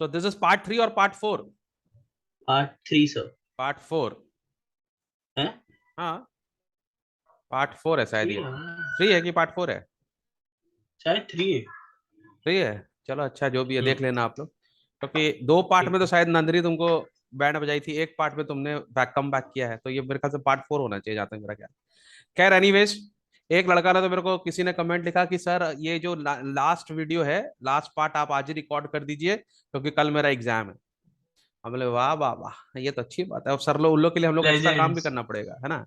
So this is part 3 or part 4? Part 3 sir. Part 4 है? हाँ, part 4 है शायद ये। हाँ, 3 है कि पार्ट 4 है? शायद 3 है। 3 है। चलो अच्छा, जो भी है देख हम्म, लेना आप लोग, क्योंकि 2 पार्ट में ठीक तो है। शायद नंदनी तुमको बैंड बजाई थी, एक पार्ट में तुमने कम बैक किया है, तो ये मेरे ख्याल से पार्ट 4 होना चाहिए जहां तक मेरा ख्याल। खैर एनीवेज, एक लड़का ने तो मेरे को किसी ने कमेंट लिखा कि सर ये जो लास्ट वीडियो है, लास्ट पार्ट आप आज ही रिकॉर्ड कर दीजिए क्योंकि कल मेरा एग्जाम है। हम बोले वाह वाह वाह, ये तो अच्छी बात है। अब सर लोग उन लोग के लिए हम लोग एक्स्ट्रा काम भी लेजेंड्स। करना पड़ेगा, है ना।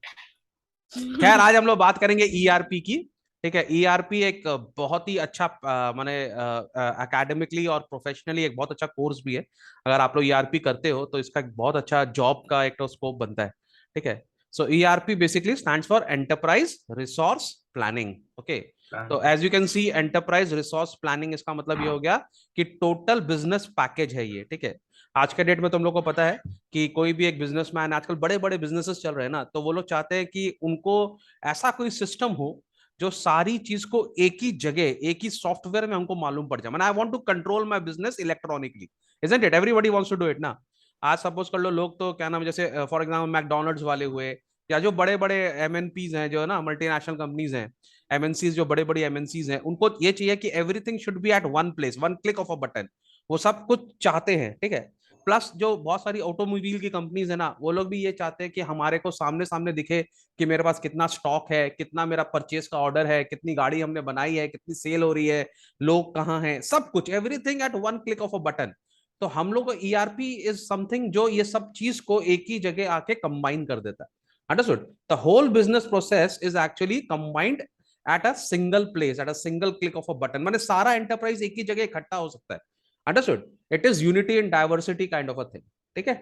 खैर आज हम लोग बात करेंगे ईआरपी की। ठीक है, ईआरपी एक बहुत ही अच्छा माने एकेडमिकली और प्रोफेशनली एक बहुत अच्छा कोर्स भी है। अगर आप लोग ईआरपी करते हो तो इसका एक बहुत अच्छा जॉब का एक तो स्कोप बनता है। ठीक है, so ERP basically stands for enterprise resource planning. Okay, तो as you can see enterprise resource planning इसका मतलब ये हो गया कि टोटल बिजनेस पैकेज है ये। ठीक है, आज के डेट में तुम लोग को पता है कि कोई भी एक बिजनेसमैन, आजकल बड़े बड़े बिजनेसेस चल रहे हैं ना, तो वो लोग चाहते हैं कि उनको ऐसा कोई सिस्टम हो जो सारी चीज को एक ही जगह एक ही सॉफ्टवेयर में हमको मालूम पड़ जाए। मैंने I want to control my business electronically, isn't it? Everybody wants to do it ना। आज सपोज कर लो लोग तो क्या नाम है, जैसे फॉर एग्जांपल मैकडोनल्ड्स वाले हुए, या जो बड़े बड़े एमएनपीज हैं, जो है ना मल्टीनेशनल कंपनीज हैं, एमएनसीज, जो बड़े बड़ी एमएनसीज हैं, उनको ये चाहिए कि everything should be at one place, one click of a button. वो सब कुछ चाहते हैं। ठीक है, प्लस जो बहुत सारी ऑटोमोबाइल की कंपनीज है ना, वो लोग भी ये चाहते हैं कि हमारे को सामने सामने दिखे कि मेरे पास कितना स्टॉक है, कितना मेरा परचेज का ऑर्डर है, कितनी गाड़ी हमने बनाई है, कितनी सेल हो रही है, लोग कहाँ हैं, सब कुछ, everything at one click of a button. तो हम लोग को ईआरपी इज समथिंग जो ये सब चीज को एक ही जगह आके कंबाइन कर देता है। Understood? The whole business process is actually combined at a single place, at a single click of a button. माने सारा एंटरप्राइज एक ही जगह इकट्ठा हो सकता है। Understood? It is unity in diversity kind of a thing. ठीक है,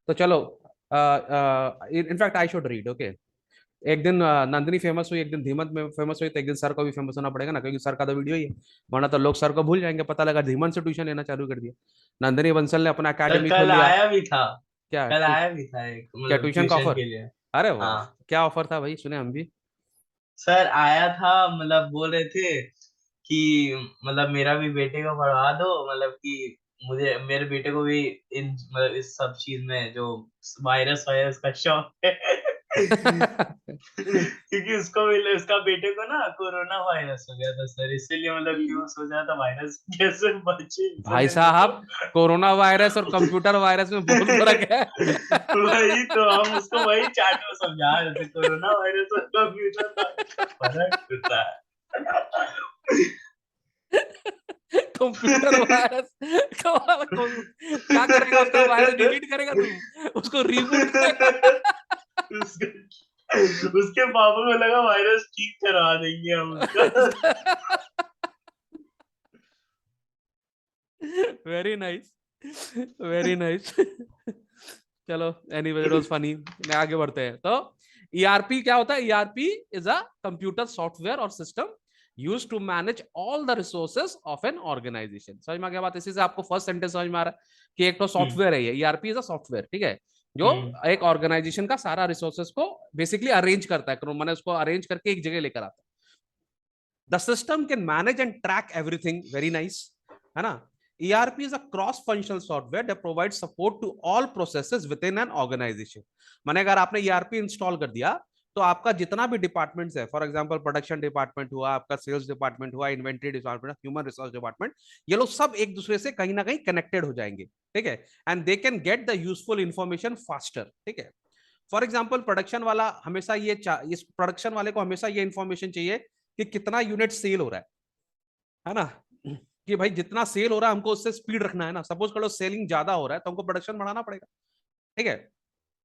तो चलो, in fact I should read. Okay, एक दिन नंदिनी फेमस हुई, एक दिन धीमंत में फेमस हुई, तो एक दिन सर को भी फेमस होना पड़ेगा ना, क्योंकि सर का तो वीडियो ही है। वरना तो लोग सर को भूल जाएंगे, पता लगा धीमंत से ट्यूशन लेना चालू कर दिया। नंदिनी बंसल ने अपना सर अकेडमी खोल कल लिया। आया भी था। क्या कल आया भी था एक, क्या मतलब ट्यूशन का ट्यूशन ऑफर? के लिए। अरे वाह, हाँ क्या ऑफर था भाई, सुने हम भी। सर आया था, मतलब बोल रहे थे कि मतलब मेरा भी बेटे को पढ़वा दो, मतलब कि मुझे मेरे बेटे को भी इन मतलब इस सब चीज में जो वायरस वायरस का शौक है। क्योंकि उसको भी, उसका बेटे को ना कोरोना वायरस हो गया था सर, इसीलिए मतलब कि वो सोच रहा था वायरस कैसे बचे, भाई इसलिए मेरे को। साहब, कोरोना वायरस और कंप्यूटर वायरस में बहुत फर्क है। वही तो हम उसको वही चार्ट में समझा रहे थे, कोरोना वायरस और कंप्यूटर वायरस का फर्क होता है। कंप्यूटर वायरस, क्या करेगा उसका वायरस? डिलीट करेगा तुम उसको, रिबूट करेगा? उसके पापा को लगा वायरस ठीक करवा देंगे हम उसका। Very nice, very nice. चलो, एनीवे इट वाज फनी। आगे बढ़ते हैं। तो ईआरपी क्या होता है? ERP is a computer software और system use to manage all the resources of an organisation. समझ में आ गया बात? इसी से आपको फर्स्ट सेंटेंस समझ में आ रहा है कि एक तो सॉफ्टवेयर है ये, ईआरपी इज अ सॉफ्टवेयर। ठीक है, जो एक ऑर्गेनाइजेशन का सारा रिसोर्सेज को बेसिकली अरेंज करता है, मैंने उसको अरेंज करके एक जगह लेकर आता है। The system can manage and track everything. Very nice, है ना। ERP is a cross-functional software that provides support to all processes within an organization. माने अगर आपने ERP इंस्टॉल कर दिया तो आपका जितना भी डिपार्टमेंट्स है, फॉर एग्जांपल प्रोडक्शन डिपार्टमेंट हुआ, आपका सेल्स डिपार्टमेंट हुआ, inventory department, human resource department, ये लोग सब एक दूसरे से कहीं ना कहीं कनेक्टेड हो जाएंगे। ठीक है, and they can get the useful information faster. ठीक है, फॉर एग्जाम्पल प्रोडक्शन वाला हमेशा इस प्रोडक्शन वाले को हमेशा ये इंफॉर्मेशन चाहिए कि कितना यूनिट सेल हो रहा है ना, कि भाई जितना सेल हो रहा है हमको उससे स्पीड रखना है ना। सपोज करो सेलिंग ज्यादा हो रहा है तो हमको प्रोडक्शन बढ़ाना पड़ेगा। ठीक है,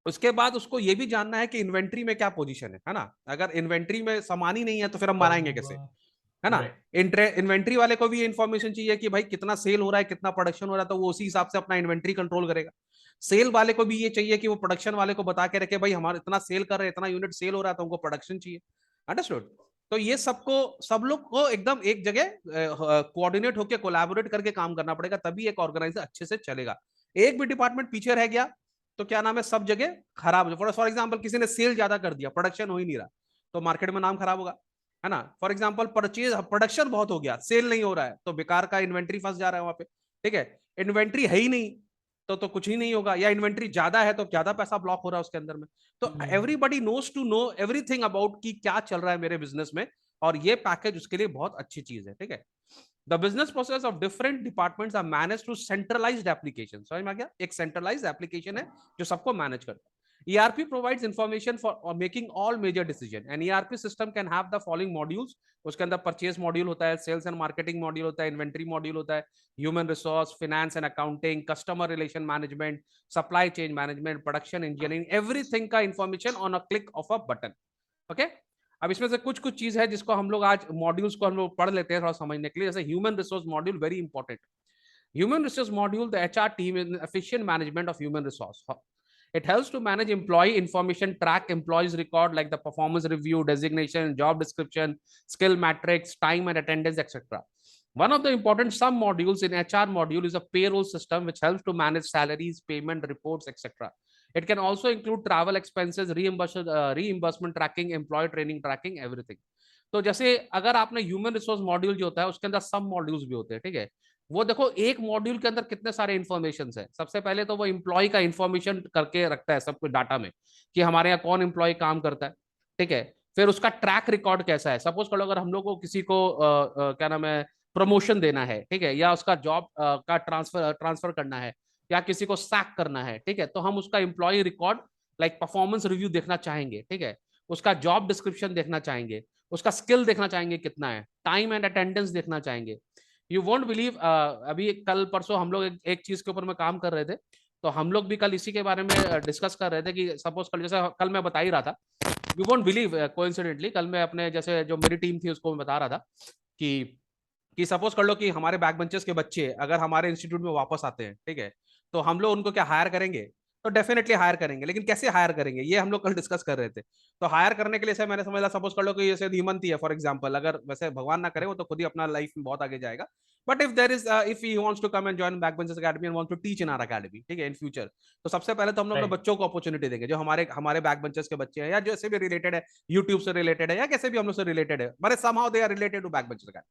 उसके बाद उसको ये भी जानना है कि इन्वेंट्री में क्या पोजीशन है ना। अगर इन्वेंट्री में सामान ही नहीं है तो फिर हम बनाएंगे कैसे, है ना। राइट। इन्वेंट्री वाले को भी ये इन्फॉर्मेशन चाहिए कि भाई कितना सेल हो रहा है, कितना प्रोडक्शन हो रहा है, तो वो उसी हिसाब से अपना इन्वेंट्री कंट्रोल करेगा। सेल वाले को भी ये चाहिए कि वो प्रोडक्शन वाले को बता के रखे भाई हमारा इतना सेल कर रहे हैं, इतना यूनिट सेल हो रहा है, तो हमको प्रोडक्शन चाहिए। अंडरस्टूड? तो ये सबको, सब लोग को एकदम एक जगह कोऑर्डिनेट होकर कोलैबोरेट करके काम करना पड़ेगा, तभी एक ऑर्गेनाइजर अच्छे से चलेगा। एक भी डिपार्टमेंट पीछे रह गया तो क्या नाम है, सब जगह खराब हो। फॉर एग्जाम्पल किसी ने सेल ज्यादा कर दिया, प्रोडक्शन हो ही नहीं रहा, तो मार्केट में नाम खराब होगा, है ना। फॉर एग्जाम्पल परचेज, प्रोडक्शन बहुत हो गया, सेल नहीं हो रहा है, तो बेकार का इन्वेंट्री फंस जा रहा है वहां पे, ठीक है। इन्वेंट्री है ही नहीं तो कुछ ही नहीं होगा, या इन्वेंट्री ज्यादा है तो ज्यादा पैसा ब्लॉक हो रहा है उसके अंदर में। तो everybody knows to know everything about कि क्या चल रहा है मेरे बिजनेस में, और ये पैकेज उसके लिए बहुत अच्छी चीज है, ठीक है। The business process of different departments are manage through centralised application. समझ में आ गया, एक सेंट्रलाइज्ड एप्लीकेशन है जो सबको मैनेज करता है। ERP provides information for making all major decision. An ERP system can have the following modules. उसके अंदर परचेज मॉड्यूल होता है, सेल्स एंड मार्केटिंग मॉड्यूल होता है, इन्वेंट्री मॉड्यूल होता है, human resource, finance and accounting, customer relation management, supply chain management, production engineering, everything का information on a click of a button. Okay. अब इसमें से कुछ कुछ चीज है जिसको हम लोग आज मॉड्यूल्स को हम लोग पढ़ लेते हैं थोड़ा समझने के लिए। जैसे human resource module, very important. Human resource module, the HR team is efficient management of human resource. It helps to manage employee information, track employees record like the performance review, designation, job description, skill matrix, time and attendance, etc. One of the important sub modules in HR module is a payroll system which helps to manage salaries, payment reports, etc. It can also include travel expenses, reimbursement tracking, employee training tracking, everything. तो जैसे अगर आपने human resource module जो होता है उसके अंदर सब मॉड्यूल्स भी होते हैं, ठीक है। वो देखो एक मॉड्यूल के अंदर कितने सारे इन्फॉर्मेशन है। सबसे पहले तो वो एम्प्लॉय का इन्फॉर्मेशन करके रखता है सब कुछ डाटा में, कि हमारे यहाँ कौन एम्प्लॉय काम करता है, ठीक है। फिर उसका ट्रैक रिकॉर्ड कैसा है। सपोज करो अगर हम लोग को किसी को क्या नाम है प्रमोशन देना है, ठीक है, या उसका जॉब का ट्रांसफर ट्रांसफर करना है, या किसी को सैक करना है, ठीक है, तो हम उसका employ record like performance review देखना चाहेंगे, ठीक है। उसका जॉब डिस्क्रिप्शन देखना चाहेंगे, उसका स्किल देखना चाहेंगे कितना है, टाइम एंड अटेंडेंस देखना चाहेंगे। यू वोंट बिलीव, अभी कल परसों हम लोग एक चीज के ऊपर में काम कर रहे थे, तो हम लोग भी कल इसी के बारे में डिस्कस कर रहे थे कि सपोज कल जैसे कल मैं बता ही रहा था, यू वोंट बिलीव कोइंसिडेंटली कल मैं अपने जैसे जो मेरी टीम थी उसको मैं बता रहा था कि सपोज कर लो कि हमारे बैक बेंचर्स के बच्चे अगर हमारे इंस्टीट्यूट में वापस आते हैं, ठीक है, तो हम लोग उनको क्या हायर करेंगे, तो डेफिनेटली हायर करेंगे, लेकिन कैसे हायर करेंगे ये हम लोग कल डिस्कस कर रहे थे। तो हायर करने के लिए से मैंने समझा, सपोज कर लो कि जैसे धीमंती है फॉर एग्जांपल, अगर वैसे भगवान ना करे वो तो खुद ही अपना लाइफ में बहुत आगे जाएगा, but if there is if he wants to come and join back benchers academy and wants to teach in our academy, ठीक है, इन फ्यूचर, तो सबसे पहले तो हम लोग अपने राइट। बच्चों को अपॉर्चुनिटी देंगे जो हमारे हमारे बैक बेंचर्स के बच्चे हैं, या जैसे भी रिलेटेड है, यूट्यूब से रिलेटेड है, या कैसे भी हम लोग से रिलेटेड है, but somehow they are related to back benchers.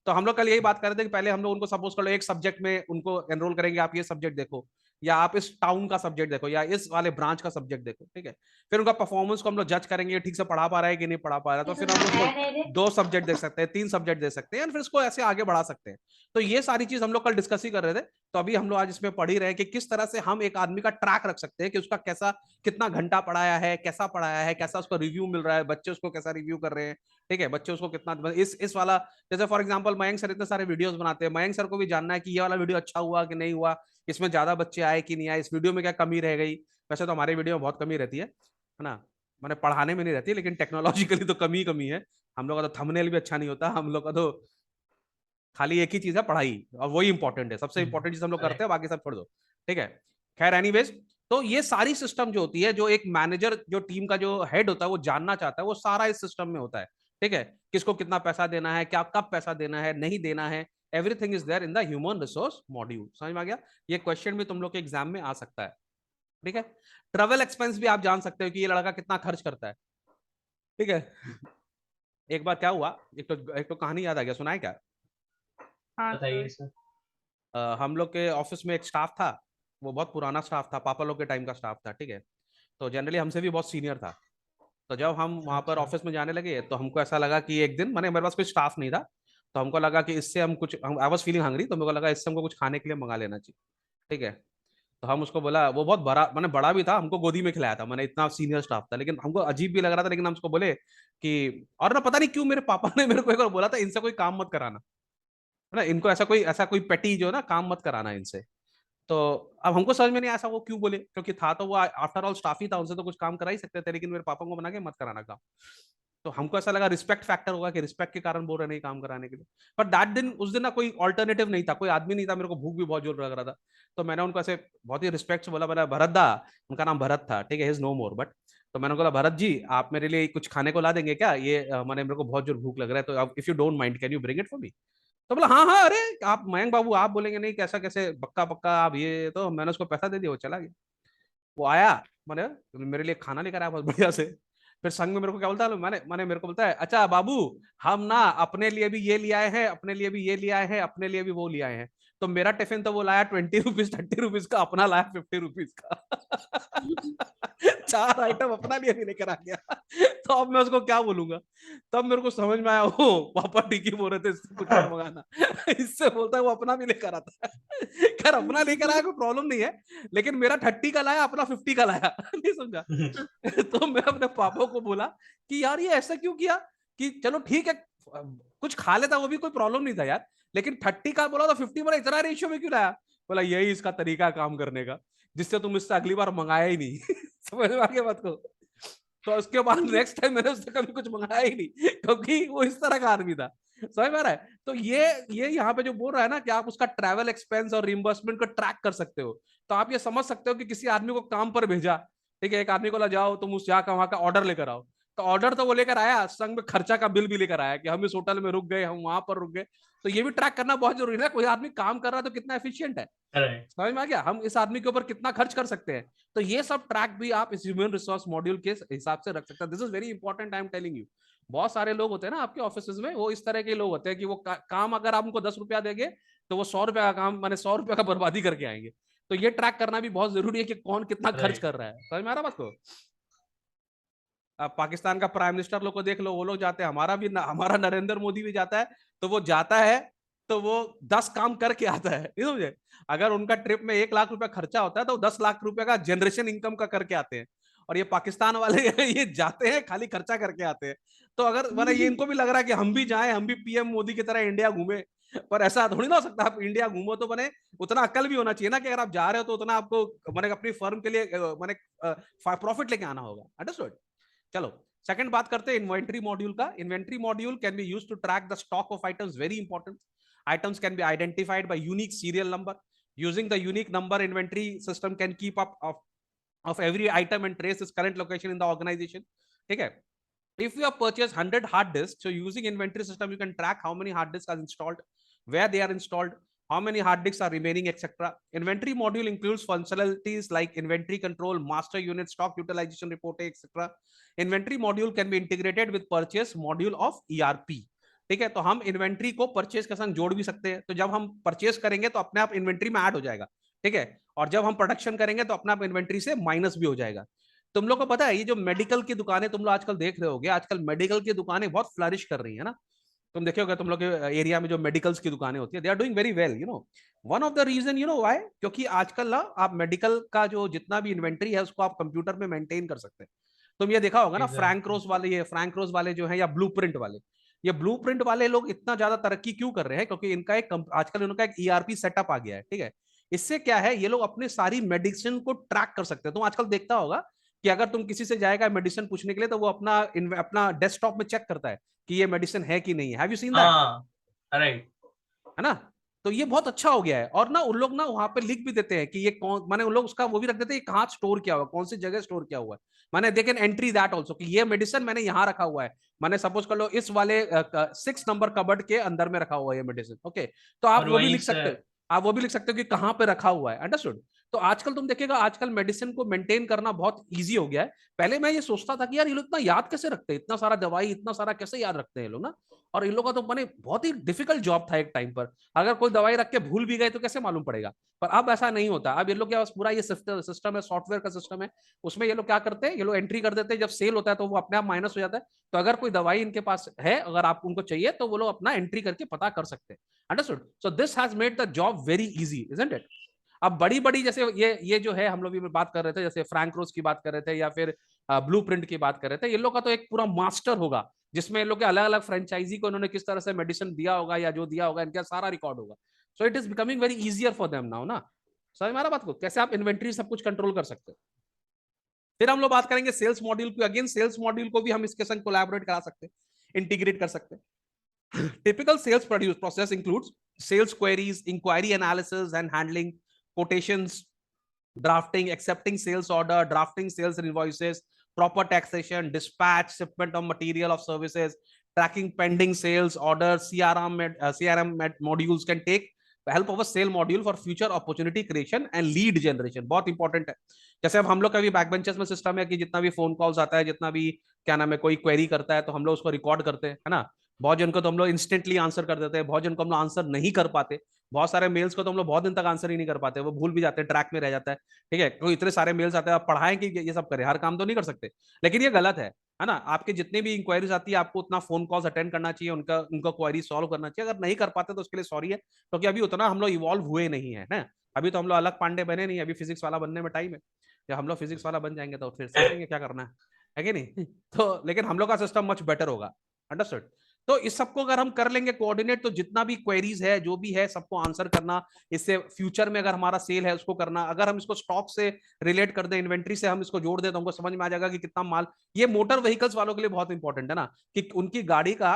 तो हम लोग कल यही बात कर रहे थे कि पहले हम लोग उनको सपोज कर लो एक सब्जेक्ट में उनको एनरोल करेंगे, आप ये सब्जेक्ट देखो, या आप इस टाउन का सब्जेक्ट देखो, या इस वाले ब्रांच का सब्जेक्ट देखो, ठीक है। फिर उनका परफॉर्मेंस को हम लोग जज करेंगे, ठीक से पढ़ा पा रहा है कि नहीं पढ़ा पा रहा है, तो फिर हम उसको 2 सब्जेक्ट दे सकते हैं, 3 सब्जेक्ट दे सकते हैं, फिर इसको ऐसे आगे बढ़ा सकते हैं। तो ये सारी चीज हम लोग कल डिस्कस ही कर रहे थे। तो अभी हम लोग आज इसमें पढ़ ही रहे हैं कि किस तरह से हम एक आदमी का ट्रैक रख सकते हैं कि उसका कैसा कितना घंटा पढ़ाया है, कैसा पढ़ाया है, कैसा उसको रिव्यू मिल रहा है, बच्चे उसको कैसा रिव्यू कर रहे हैं, ठीक है, बच्चे उसको कितना इस वाला, जैसे फॉर एग्जांपल मयंक सर इतने सारे वीडियोस बनाते हैं, मयंक सर को भी जानना है कि ये वाला वीडियो अच्छा हुआ कि नहीं हुआ, इसमें ज्यादा बच्चे आए कि नहीं आए, इस वीडियो में क्या कमी रह गई। वैसे तो हमारे वीडियो में बहुत कमी रहती है ना, मैंने पढ़ाने में नहीं रहती, लेकिन टेक्नोलॉजिकली तो कमी कमी है। हम लोग का तो थंबनेल भी अच्छा नहीं होता, हम लोग का तो खाली एक ही चीज है पढ़ाई, और वही इंपॉर्टेंट है, सबसे इंपॉर्टेंट चीज हम लोग करते हैं, बाकी सब छोड़ दो, ठीक है। खैर एनीवेज, तो ये सारी सिस्टम जो होती है, जो एक मैनेजर जो टीम का जो हेड होता है वो जानना चाहता है, वो सारा इस सिस्टम में होता है, ठीक है। किसको कितना पैसा देना है, क्या कब पैसा देना है, नहीं देना है, everything is there in the human resource module. समझ में आ गया। ये क्वेश्चन भी तुम लोग के एग्जाम में आ सकता है, ठीक है। ट्रेवल एक्सपेंस भी आप जान सकते हो कि ये लड़का कितना खर्च करता है, ठीक है। एक बार क्या हुआ, एक तो कहानी याद आ गया, सुनाए क्या। हाँ बताइए सर। सर। हम लोग के ऑफिस में एक स्टाफ था, वो बहुत पुराना स्टाफ था, पापा लोग के टाइम का स्टाफ था, ठीक है। तो जनरली हमसे भी बहुत सीनियर था। तो जब हम वहाँ पर अच्छा। ऑफिस में जाने लगे तो हमको ऐसा लगा कि एक दिन मैंने, मेरे पास कोई स्टाफ नहीं था, तो हमको लगा कि इससे हम कुछ, आई वाज फीलिंग हंग्री, तो मेरे को लगा इससे हमको कुछ खाने के लिए मंगा लेना चाहिए, ठीक है। तो हम उसको बोला, वो बहुत बड़ा मैंने बड़ा भी था, हमको गोदी में खिलाया था, मैंने इतना सीनियर स्टाफ था, लेकिन हमको अजीब भी लग रहा था, लेकिन हम उसको बोले कि, और ना पता नहीं क्यों मेरे पापा ने मेरे को एक बार बोला था इनसे कोई काम मत कराना, है ना, इनको ऐसा कोई पेटी जो है ना काम मत कराना इनसे। तो अब हमको समझ में नहीं आया ऐसा वो क्यों बोले, क्योंकि था तो वो आफ्टर ऑल स्टाफ ही था, उनसे तो कुछ काम करा ही सकते थे, लेकिन मेरे पापा को बना के मत कराना काम। तो हमको ऐसा लगा रिस्पेक्ट फैक्टर होगा कि रिस्पेक्ट के कारण बोल रहे नहीं काम कराने के लिए। बट दैट दिन, उस दिन ना कोई ऑल्टरनेटिव नहीं था, कोई आदमी नहीं था, मेरे को भूख भी बहुत जोर लग रहा था। तो मैंने उनको ऐसे बहुत ही रिस्पेक्ट से बोला, मैंने भरत दा, उनका नाम भरत था, ठीक है, इज नो मोर बट। तो मैंने बोला भरत जी आप मेरे लिए कुछ खाने को ला देंगे क्या, ये मैंने मेरे को बहुत जोर भूख लग रहा है, तो if you don't mind can you bring it for me. तो बोला हाँ हाँ, अरे आप मयंक बाबू आप बोलेंगे नहीं कैसा कैसे पक्का पक्का आप ये, तो मैंने उसको पैसा दे दिया, वो चला गया। वो आया, मैंने मेरे लिए खाना लेकर आया बहुत बढ़िया से। फिर संघ में मेरे को क्या बोलता है, मैंने मैंने मेरे को बोलता है, अच्छा बाबू हम ना अपने लिए भी ये ले आए हैं, अपने लिए भी ये ले आए हैं, अपने लिए भी वो ले आए हैं। तो मेरा टिफिन तो वो लाया 20 रुपीज 30 रुपीज का, अपना लाया 50 रुपीज का। चार आइटम अपना लिए भी लेकर आ गया। तो अब मैं उसको क्या बोलूंगा? तब मेरे को समझ में आया, ओ पापा टिकी बोल रहे थे इससे कुछ मत मंगाना। इससे बोलता है वो अपना भी लेकर आता है। खैर अपना लेकर आया कोई प्रॉब्लम नहीं है, लेकिन मेरा 30 का लाया, अपना 50 का लाया। नहीं समझा? तो मैं अपने पापा को बोला कि यार ये ऐसा क्यों किया, कि चलो ठीक है कुछ खा लेता वो भी कोई प्रॉब्लम नहीं था यार, लेकिन 30 का बोला तो 50 बोला, इतना रेशियो में क्यों लाया? बोला यही इसका तरीका है काम करने का, जिससे तुम इससे अगली बार मंगाया ही नहीं। समझ में आ गया बात को? तो उसके बाद नेक्स्ट टाइम मैंने उससे कभी कुछ मंगाया ही नहीं, क्योंकि वो इस तरह का आदमी था। समझ में आ रहा है? तो ये यहाँ पे जो बोल रहा है ना कि आप उसका ट्रैवल एक्सपेंस और रिम्बर्समेंट को ट्रैक कर सकते हो, तो आप ये समझ सकते हो कि किसी आदमी को काम पर भेजा, ठीक है, एक आदमी को ला जाओ तुम उस जगह वहां का ऑर्डर लेकर आओ, तो ऑर्डर तो वो लेकर आया, संग में खर्चा का बिल भी लेकर आया कि हम इस होटल में रुक गए, हम वहां पर रुक गए। तो ये भी ट्रैक करना बहुत जरूरी है, कोई आदमी काम कर रहा है तो कितना एफिशिएंट है, राइट। समझ में आ गया, हम इस आदमी के ऊपर कितना खर्च कर सकते हैं। तो ये सब ट्रैक भी आप इस ह्यूमन रिसोर्स मॉड्यूल के हिसाब से रख सकते हैं। This is very important, I am telling you. बहुत सारे लोग होते हैं ना आपके ऑफिस में, वो इस तरह के लोग होते हैं कि वो काम अगर आप उनको 10 रुपया देंगे तो वो 100 रुपया का काम, माने 100 रुपया का बर्बादी करके आएंगे। तो ये ट्रैक करना भी बहुत जरूरी है कि कौन कितना खर्च राइट। कर रहा है। समझ में आ रहा बात को? अब पाकिस्तान का प्राइम मिनिस्टर लोग को देख लो, वो लोग जाते हैं, हमारा नरेंद्र मोदी भी जाता है, तो वो जाता है तो वो 10 काम करके आता है, नहीं समझे? अगर उनका ट्रिप में 1 लाख रुपया खर्चा होता है तो 10 लाख रुपया का जनरेशन इनकम का करके आते हैं। और ये पाकिस्तान वाले ये जाते हैं खाली खर्चा करके आते हैं। तो अगर मैंने ये इनको भी लग रहा है कि हम भी जाएं, हम भी पीएम मोदी की तरह इंडिया घूमे, पर ऐसा थोड़ी ना हो सकता। आप इंडिया घूमो तो मैंने उतना अक्ल भी होना चाहिए ना कि अगर आप जा रहे हो तो उतना आपको मैंने अपनी फर्म के लिए मैंने प्रॉफिट लेके आना होगा। अंडरस्टूड? चलो सेकंड बात करते हैं इन्वेंट्री मॉड्यूल का। Inventory module can be used to track the stock of items, very important. Items can be identified by unique serial number. Using the unique number, inventory system can keep up of every item and trace its current location in the organization. ठीक है? If you have purchased 100 hard disks, so using inventory system, you can track how many hard disks are installed, where they are installed, how many hard disks are remaining, etc. Inventory module includes functionalities like inventory control, master unit, stock utilization reporting, etc. Inventory module can be integrated with purchase module of ERP. ठीक है, तो हम inventory को purchase के संग जोड़ भी सकते हैं। तो जब हम परचेज करेंगे तो अपने आप इन्वेंट्री में ऐड हो जाएगा, ठीक है, और जब हम प्रोडक्शन करेंगे तो अपने आप इन्वेंट्री से माइनस भी हो जाएगा। तुम लोग को पता है ये जो मेडिकल की दुकानें तुम लोग आजकल देख रहे होगे, आजकल मेडिकल की दुकानें बहुत फ्लरिश कर रही है ना। तुम देखे होगे तुम लोग के एरिया में जो मेडिकल्स की दुकानें होती है, they are doing very well, you know. One of the reason, you know why, क्योंकि आजकल ना आप मेडिकल का जो जितना भी इन्वेंट्री है उसको आप कंप्यूटर में मेंटेन कर सकते हैं। तुम ये देखा होगा ना, फ्रैंक एग्जैक्टली। रोज वाले, ये फ्रैंक रोज वाले जो है या ब्लूप्रिंट वाले, ये ब्लूप्रिंट वाले लोग इतना ज्यादा तरक्की क्यों कर रहे हैं? क्योंकि इनका एक आजकल इनका एक ईआरपी सेटअप आ गया है, ठीक है। इससे क्या है, ये लोग अपनी सारी मेडिसिन को ट्रैक कर सकते हैं। तुम आजकल देखता होगा कि अगर तुम किसी से जाएगा मेडिसिन पूछने के लिए तो वो अपना अपना डेस्कटॉप में चेक करता है कि ये मेडिसिन है कि नहीं है। Have you seen that? हाँ। राइट। है ना? तो ये बहुत अच्छा हो गया है। और ना उन लोग ना वहां पे लिख भी देते हैं कि ये कौन, माने उन लोग उसका वो भी रख देते हैं कहाँ स्टोर किया हुआ, कौन सी जगह स्टोर किया हुआ है। माने they can entry that also कि ये मेडिसिन मैंने यहाँ रखा हुआ है। मैंने सपोज कर लो इस वाले 6 नंबर कबर्ड के अंदर में रखा हुआ है ये मेडिसिन, ओके। तो आप और वो भी वहीं लिख से। सकते हो, आप वो भी लिख सकते हो कि कहाँ पे रखा हुआ है। अंडरस्टूड? तो आजकल तुम देखिएगा, आजकल मेडिसिन को मेंटेन करना बहुत ईजी हो गया है। पहले मैं ये सोचता था कि यार ये लोग इतना याद कैसे रखते हैं, इतना सारा दवाई इतना सारा कैसे याद रखते हैं ये लोग ना। और इन लोगों का तो मैंने बहुत ही डिफिकल्ट जॉब था एक टाइम पर। अगर कोई दवाई रख के भूल भी गए तो कैसे मालूम पड़ेगा? पर अब ऐसा नहीं होता। अब ये लोग क्या, पूरा ये सिस्टम है, सॉफ्टवेयर का सिस्टम है, उसमें ये लोग क्या करते हैं, ये लोग एंट्री कर देते हैं, जब सेल होता है तो वो अपने आप माइनस हो जाता है। तो अगर कोई दवाई इनके पास है, अगर आप उनको चाहिए तो वो लोग अपना एंट्री करके पता कर सकते हैं। Understood? So this has made the job very easy, isn't it? अब बड़ी बड़ी जैसे ये जो है, हम लोग भी बात कर रहे थे, जैसे फ्रैंक रोज की बात कर रहे थे या फिर ब्लूप्रिंट की बात कर रहे थे, ये लोग का तो एक पूरा मास्टर होगा जिसमें इन लोग के अलग अलग फ्रेंचाइजी को इन्होंने किस तरह से मेडिसिन दिया होगा या जो दिया होगा, इनका सारा रिकॉर्ड होगा। So it is becoming very easier for them now ना। समझ में आ रहा बात को, कैसे आप इन्वेंट्री सब कुछ कंट्रोल कर सकते हो। फिर हम लोग बात करेंगे सेल्स मॉड्यूल की। अगेन सेल्स मॉड्यूल को भी हम इसके संग कोलैबोरेट करा सकते हैं, इंटीग्रेट कर सकते हैं। Typical sales process includes sales queries, inquiry analysis and handling, quotations, drafting, accepting sales order, drafting sales invoices, proper taxation, dispatch, shipment of material of services, tracking pending sales orders. CRM modules can take help of a sale module for future opportunity creation and lead generation, बहुत important है। जैसे अब हम लोग का भी back benches में system है कि जितना भी फोन कॉल्स आता है, जितना भी क्या नाम है कोई क्वेरी करता है तो हम लोग उसको रिकॉर्ड करते हैं, है ना। बहुत जन को तो हम लोग इंस्टेंटली आंसर कर देते हैं, बहुत जन को हम लोग आंसर नहीं कर पाते, बहुत सारे मेल्स को तो हम लोग बहुत दिन तक आंसर ही नहीं कर पाते, वो भूल भी जाते हैं, ट्रैक में रह जाता है। ठीक है, कोई इतने सारे मेल्स आते हैं, आप पढ़ाएं कि ये सब करें, हर काम तो नहीं कर सकते, लेकिन ये गलत है ना। आपके जितने भी इंक्वायरीज आती है आपको उतना फोन कॉल्स अटेंड करना चाहिए, उनका उनका क्वारी सॉल्व करना चाहिए। अगर नहीं कर पाते तो उसके लिए सॉरी है, क्योंकि अभी उतना हम लोग इवॉल्व हुए नहीं है ना। अभी तो हम लोग अलग पांडे बने नहीं, अभी फिजिक्स वाला बनने में टाइम है। जब हम लोग फिजिक्स वाला बन जाएंगे तो फिर समझेंगे क्या करना है कि नहीं। तो लेकिन हम लोग का सिस्टम मच बेटर होगा, अंडरस्टूड। तो इस सबको अगर हम कर लेंगे कोऑर्डिनेट, तो जितना भी क्वेरीज है जो भी है सबको आंसर करना, इससे फ्यूचर में अगर हमारा सेल है उसको करना, अगर हम इसको स्टॉक से रिलेट कर दें, इन्वेंट्री से हम इसको जोड़ दें, तो हमको समझ में आ जाएगा कि कितना माल। ये मोटर व्हीकल्स वालों के लिए बहुत इंपॉर्टेंट है ना, कि उनकी गाड़ी का,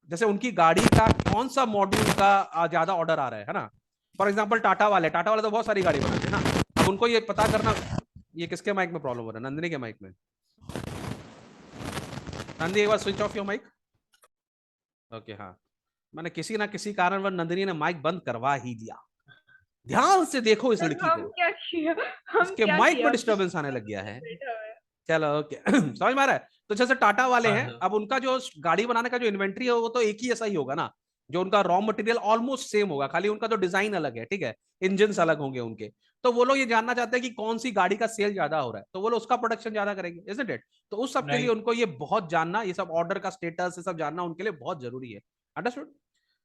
जैसे उनकी गाड़ी का कौन सा मॉड्यूल का ज्यादा ऑर्डर आ रहा है ना। फॉर एग्जाम्पल टाटा वाले तो बहुत सारी गाड़ी बनाते हैं ना। अब उनको ये पता करना, ये किसके माइक में प्रॉब्लम हो रहा है, नंदिनी के माइक में। नंदी एक बार switch off your mic. Okay हाँ, मैंने किसी ना किसी कारणवश नंदिनी ने माइक बंद करवा ही दिया। ध्यान से देखो इस सर लड़की हम को, क्या किया, हम इसके क्या माइक किया, में डिस्टरबेंस आने लग गया है। बैठा हुआ है। चलो ओके। समझ में आ रहा है। तो जैसे टाटा वाले हाँ हैं, सर। अब उनका जो गाड़ी बनाने का जो इन्वेंट्री है वो तो एक ही ऐसा ही होगा ना। जो उनका रॉ मटेरियल ऑलमोस्ट सेम होगा, खाली उनका जो डिजाइन अलग है, ठीक है, इंजन अलग होंगे उनके। तो वो लोग ये जानना चाहते हैं कि कौन सी गाड़ी का सेल ज्यादा हो रहा है, तो वो लोग उसका प्रोडक्शन ज्यादा करेंगे, इजंट इट। तो उस सब के लिए राइट। उनको ये बहुत जानना, ये सब ऑर्डर का स्टेटस ये सब जानना उनके लिए बहुत जरूरी है, अंडरस्टूड।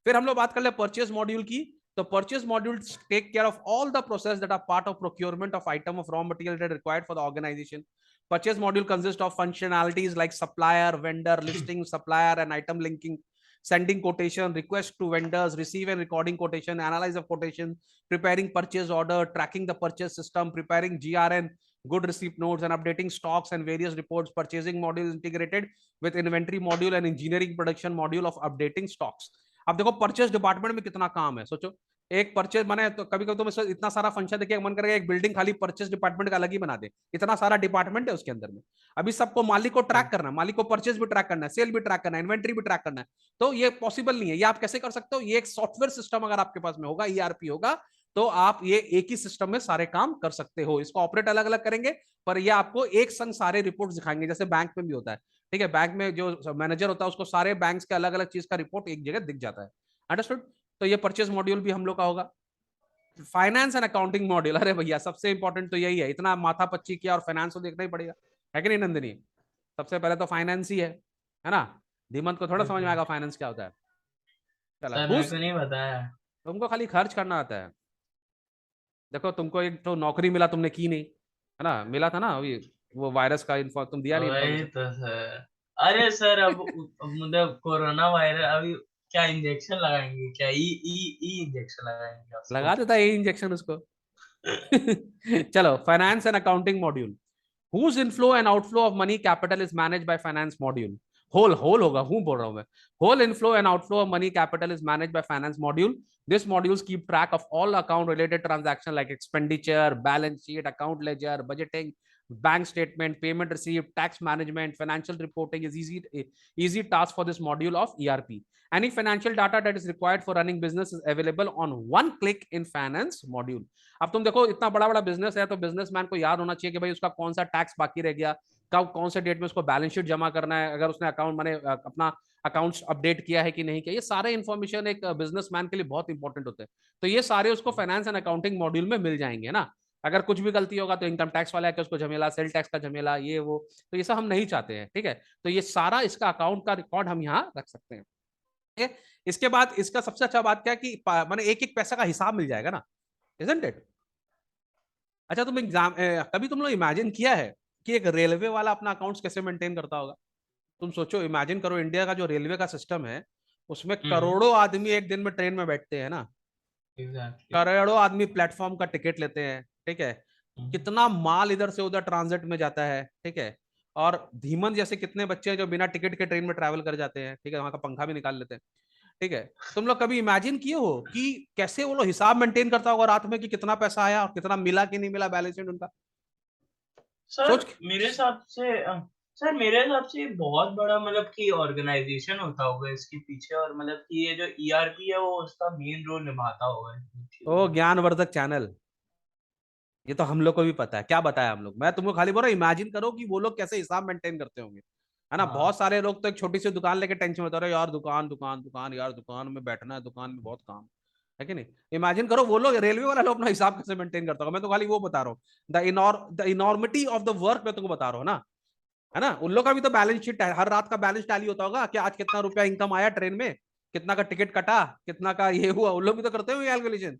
फिर हम लोग बात कर ले परचेज मॉड्यूल की। तो purchase module take care of all the process that are part of procurement of item of raw material that required for the organisation. Purchase module consists of functionalities like supplier, vendor, listing, supplier, and item linking, sending quotation, request to vendors, receive and recording quotation, analyze of quotation, preparing purchase order, tracking the purchase system, preparing GRN, good receipt notes, and updating stocks and various reports. Purchasing module integrated with inventory module and engineering production module of updating stocks. अब देखो purchase department में कितना काम है, सोचो। एक purchase माने तो कभी कभी तो इतना सारा फंक्शन देखिए, मन करेगा एक बिल्डिंग खाली परचेज डिपार्टमेंट का अलग ही बना दे, इतना सारा डिपार्टमेंट है उसके अंदर में। अभी सबको मालिक को ट्रैक करना है, मालिक को परचेज भी ट्रैक करना है, सेल भी ट्रैक करना है, इन्वेंट्री भी ट्रैक करना है। तो ये पॉसिबल नहीं है। ये आप कैसे कर सकते हो, ये एक सॉफ्टवेयर सिस्टम अगर आपके पास में होगा, ईआरपी होगा, तो आप ये एक ही सिस्टम में सारे काम कर सकते हो। इसको ऑपरेट अलग अलग करेंगे, पर ये आपको एक संग सारे रिपोर्ट दिखाएंगे, जैसे बैंक में भी होता है। ठीक है, बैंक में जो मैनेजर होता है उसको सारे बैंक के अलग अलग चीज का रिपोर्ट एक जगह दिख जाता है, अंडरस्टूड। तो ये परचेज मॉड्यूल भी हम लोग का होगा। फाइनेंस एंड अकाउंटिंग मॉड्यूल, अरे भैया सबसे इंपॉर्टेंट तो यही है, इतना माथा पच्ची किया और फाइनेंस तो देखना ही पड़ेगा, है कि नहीं नंदिनी। सबसे पहले तो फाइनेंस ही है ना। धीमंत को थोड़ा समझ में आएगा फाइनेंस क्या होता है। चलो सर मेरे खुश, को नहीं बताया। तुमको खाली खर्च करना आता है। देखो तुमको एक तो नौकरी मिला, तुमने की नहीं, है ना, मिला था ना अभी, वो वायरस का इन्फो तुम दिया नहीं वही इन्फॉर्मेशन। तो सर। अरे सर अब मतलब कोरोना वायरस अभी क्या इंजेक्शन लगाएंगे, क्या ई ई ई इंजेक्शन लगाएंगे लगा उसको। देता है ये इंजेक्शन उसको। चलो finance and accounting module. whose inflow and outflow of money capital is managed by finance module। whole होगा, हूं बोल रहा हूं मैं। whole inflow and outflow of money capital is managed by finance module। this modules keep track of all account related transaction like expenditure, balance sheet, account ledger, budgeting, bank statement, payment received, tax management, financial reporting is easy task for this module of ERP। any financial data that is required for running business is available on one click in finance module। अब तुम देखो इतना बड़ा बड़ा business है, तो businessman को याद होना चाहिए कि भाई उसका कौन सा टैक्स बाकी रह गया, कब कौन से डेट में उसको बैलेंस शीट जमा करना है, अगर उसने अकाउंट माने अपना अकाउंट्स अपडेट किया है कि नहीं किया, ये सारे इन्फॉर्मेशन एक बिजनेसमैन के लिए बहुत इंपॉर्टेंट होते हैं। तो ये सारे उसको फाइनेंस एंड अकाउंटिंग मॉड्यूल में मिल जाएंगे ना। अगर कुछ भी गलती होगा तो इनकम टैक्स वाला है कि उसको झमेला, सेल टैक्स का झमेला, ये वो, तो ये सब हम नहीं चाहते हैं, ठीक है। तो ये सारा इसका अकाउंट का रिकॉर्ड हम यहाँ रख सकते हैं, ठीक है। इसके बाद इसका सबसे अच्छा बात क्या है कि माने एक एक पैसा का हिसाब मिल जाएगा ना, इजंट इट। अच्छा तुम एग्जाम कभी तुम लोग इमेजिन किया है कि एक रेलवे वाला अपना अकाउंट्स कैसे मेंटेन करता होगा। तुम सोचो, इमेजिन करो, इंडिया का जो रेलवे का सिस्टम है उसमें हम्म। करोड़ों आदमी एक दिन में ट्रेन में बैठते हैं ना, एग्जैक्टली। करोड़ों आदमी प्लेटफॉर्म का टिकट लेते हैं, ठीक है। कितना माल इधर से उधर ट्रांजिट में जाता है, ठीक है। और धीमन जैसे कितने बच्चे हैं जो बिना टिकट के ट्रेन में ट्रैवल कर जाते हैं, ठीक है, वहां का पंखा भी निकाल लेते हैं, ठीक है। तुम लोग कभी इमेजिन किए हो कि कैसे वो लोग हिसाब मेंटेन करता होगा रात में कि कितना पैसा आया और कितना मिला कि नहीं मिला, बैलेंस शीट उनका। सर सोच। मेरे हिसाब से सर मेरे हिसाब से ये बहुत बड़ा मतलब कि ऑर्गेनाइजेशन होता होगा इसके पीछे, और मतलब कि ये जो ईआरपी है वो उसका मेन रोल निभाता होगा इन चीजों ओ में। ज्ञानवर्धक चैनल, ये तो हम लोग को भी पता है, क्या बताया हम लोग, मैं तुमको खाली बोल रहा हूँ इमेजिन करो कि वो लोग कैसे हिसाब मेंटेन करते होंगे, है ना। हाँ बहुत सारे लोग तो एक छोटी सी दुकान लेके टेंशन में होता है, यार दुकान दुकान दुकान, यार दुकान में बैठना है, दुकान में बहुत काम है कि नहीं। इमेजिन करो वो लोग, रेलवे वाला लोग अपना हिसाब कैसे मेंटेन करता होगा। मैं तो खाली वो बता रहा हूँ, the enormity of the work मैं तुमको बता रहा हूँ ना, है ना। उन लोग का भी तो बैलेंस शीट है, हर रात का बैलेंस टैली होता होगा कि आज कितना रुपया इनकम आया ट्रेन में, कितना का टिकट कटा, कितना का ये हुआ, उन लोग भी तो करते हुए कैलकुलेशन।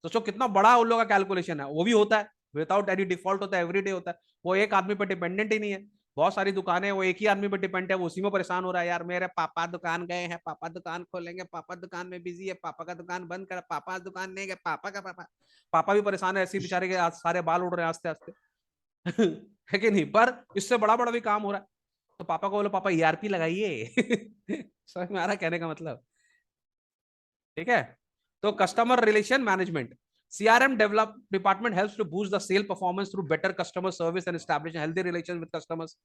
सोचो कितना बड़ा उन लोग का कैलकुलेशन है, वो भी होता है विदाउट एनी डिफॉल्ट, होता है एवरीडे होता है। वो एक आदमी पर डिपेंडेंट ही नहीं है। बहुत सारी दुकानें वो एक ही आदमी पर डिपेंड है, वो उसी में परेशान हो रहा है, यार मेरे पापा दुकान गए हैं, पापा दुकान खोलेंगे, पापा दुकान में बिजी है, पापा का दुकान बंद कर, पापा दुकान नहीं गए, पापा का पापा, पापा भी परेशान है, ऐसे बेचारे के आज सारे बाल उड़ रहे हैं आस्ते आस्ते। है कि नहीं, पर इससे बड़ा बड़ा भी काम हो रहा है। तो पापा को बोलो पापा ईआरपी लगाइए। समझ में आ रहा है कहने का मतलब, ठीक है। तो customer relation management, CRM develop department helps to boost the sale performance through better customer service and establish healthy relation with customers.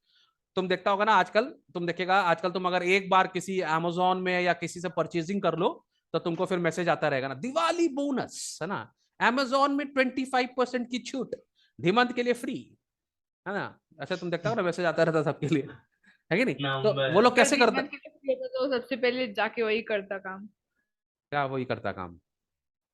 तुम देखता होगा ना आजकल, तुम देखेगा आजकल, तुम अगर एक बार किसी अमेजोन में या किसी से परचेजिंग कर लो, तो तुमको फिर मैसेज आता रहेगा ना, दिवाली बोनस, है ना, अमेजोन में 25% की छूट, धीमंत के लिए फ्री, है ना। ऐसे तुम देखता हो ना मैसेज आता रहता सबके लिए, है कि नहीं। तो वो नंबर। लोग अगर कैसे करते, धीमत के लिए होता तो सबसे पहले जाके वही करता काम। क्या वही करता काम।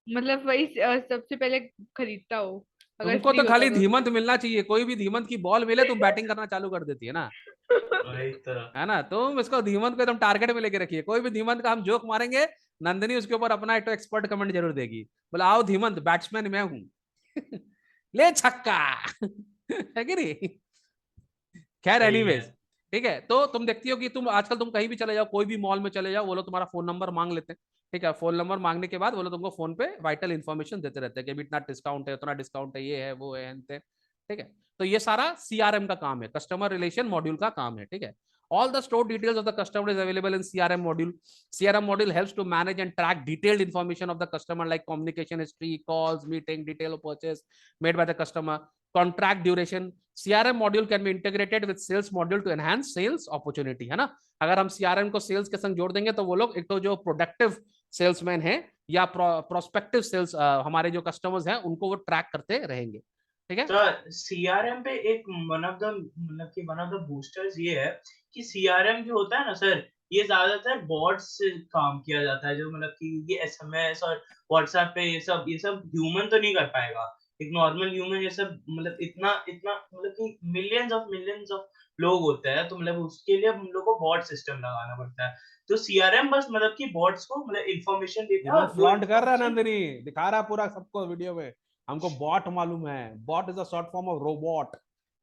मतलब वही सबसे पहले खरीदता हो अगर तुमको फ्री तो होता खाली तो। धीमंत मिलना चाहिए, कोई भी धीमंत की बॉल मिले तुम बैटिंग करना चालू कर देती है ना, वही तो। है ना। तुम इसको धीमंत को एकदम टारगेट में लेके रखिए, कोई भी धीमंत का हम जोक मारेंगे, नंदिनी उसके ऊपर अपना एक तो एक्सपर्ट कमेंट जरूर देगी, बोला आओ धीमंत बैट्समैन मैं हूं। ले छक्का। है कि नहीं। खैर सही है। एनीवेज, ठीक है। तो तुम देखती हो कि तुम आजकल तुम कहीं भी चले जाओ, कोई भी मॉल में चले जाओ, वो लोग तुम्हारा फोन नंबर मांग लेते हैं, ठीक है। फोन नंबर मांगने के बाद वो लोग तुमको फोन पे वाइटल इन्फॉर्मेशन देते रहते हैं कि अभी इतना डिस्काउंट है, उतना डिस्काउंट है, ये है वो है, ठीक है। तो ये सारा सीआरएम का काम है, कस्टमर रिलेशन मॉड्यूल का काम है, ठीक है। All the stored details of the customer is available in CRM module. CRM module helps to manage and track detailed information of the customer like communication history, calls, meeting, detail of purchase made by the customer, contract duration. CRM module can be integrated with sales module to enhance sales opportunity, है ना। अगर हम CRM को sales के संग जोड़ देंगे तो वो लोग एक तो जो प्रोडक्टिव सेल्समैन है या प्रोस्पेक्टिव सेल्स हमारे जो कस्टमर्स हैं उनको वो ट्रैक करते रहेंगे, ठीक है। तो सीआरएम पे एक वन ऑफ द मतलब कि वन ऑफ द बूस्टर्स ये है कि सीआरएम जो होता है ना सर, ये ज्यादातर बॉट्स से काम किया जाता है, जो मतलब कि ये एसएमएस और व्हाट्सएप पे ये सब ह्यूमन तो नहीं कर पाएगा। एक नॉर्मल ह्यूमन ये सब मतलब इतना इतना मतलब कि मिलियंस ऑफ लोग होते हैं, तो मतलब उसके लिए हम लोग को बॉट सिस्टम लगाना पड़ता है। तो सीआरएम बस मतलब कि बॉट्स को मतलब इंफॉर्मेशन देता है, धीमंत और वो फ्लॉन्ट कर रहा है इंफॉर्मेशन। नंदिनी, दिखा रहा है पूरा सबको वीडियो में, हमको बॉट मालूम है, bot is a short form of robot,